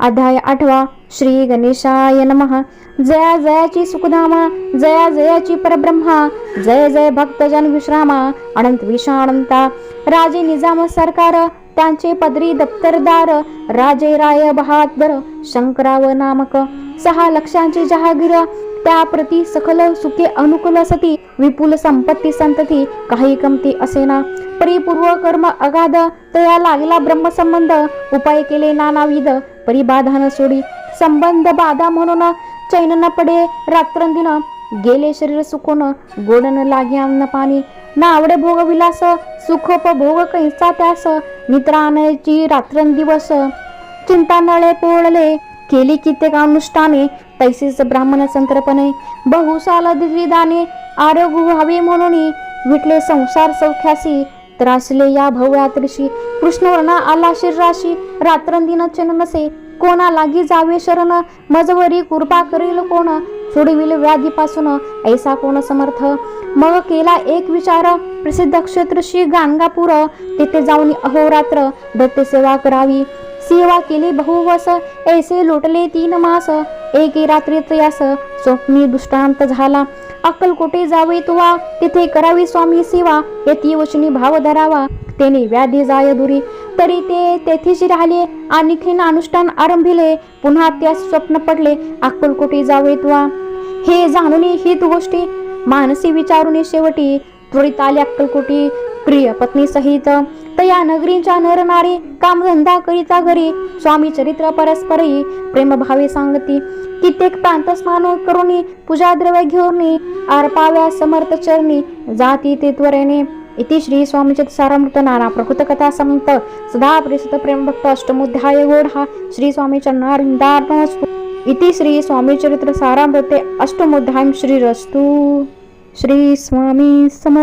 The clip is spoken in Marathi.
अध्याय 8 श्री गणेशाय नमः। जया जयाची सुखधामा, जया जयाची परब्रह्मा, जय जय भक्तजन विश्रामा, अनंत विषाणंता। राजे निजाम सरकार, त्यांचे पदरी दप्तरदार, राजे राय बहादर, शंकराव नामक। 6 लक्षांची जहागीर, त्या प्रती सखल सुखे अनुकूल सती, विपुल संपत्ती संतती, काही कमती असेना। परिपूर्व कर्म अगाध, तया लागला ब्रह्मसंबंध, उपाय केले नानाविध, परिबाधा सोडी। संबंध बाधा म्हणून चैन न पडे रात्रंदिन, गेले शरीर सुकून, गोडन लागे अन्न पाणी। ना आवडे भोग विलास, सुखोपभोग कैसा त्यास, निद्राण्याची रात्रंदिवस, चिंता नळे पोळले, केली कित्येक अनुष्ठाने, तैसेच ब्राह्मण संतर्पणे। बहुसाल द्विधाने, आरोग्य व्हावे म्हणून, विटले संसार सौख्यासी, त्रासले या भव्यात्रिशी। कृष्णवर्णा आला शरीराशी, रात्रंदिन चैन नसे, कोणा लागी जावे शरण, मजवरी कृपा करील कोण, सोडविल व्याधीपासून, ऐसा कोण समर्थ। मग केला एक विचार, प्रसिद्ध क्षेत्र श्री गाणगापूर, तेथे जाऊन अहोरात्र दत्त सेवा करावी। सेवा केली बहुवस, ऐसे लोटले 3 मास, एके रात्री त्रयास, स्वप्नी दृष्टांत झाला। अक्कलकोटे जावे तुवा, तिथे करावी स्वामी सेवा, येती वचनी भाव धरावा, तेने व्याधी जाय दुरी। तरी ते तेथेच राहिले, आणखीन अनुष्ठान आरंभिले, पुन्हा त्यास स्वप्न पडले, अक्कलकोटे जावे तुवा। हे जाणून हित गोष्टी, मानसी विचारून शेवटी, त्वरित आले अक्कलकोटी प्रिय पत्नी सहित। तया नगरीच्या नर नारी, कामधंदा करिता घरी, स्वामी चरित्र परस्परी, प्रेम भावे सांगती। कित्येक प्रांत स्नान करुणी, पूजा द्रव्य घेऊन, अर्पाव्या समर्थ चरणी, जाती ते त्वरेने। इति श्री स्वामी चरित्र सारामृत नाना प्रकृत कथा समंत सदा परिसुत प्रेम भक्त अष्टमोध्याय गोढा श्री स्वामी चरणारविंदार्पणस्तु। इति श्री स्वामी चरित्र सारामृते अष्टमोध्यायं श्रीरस्तु। श्री स्वामी समर्थ।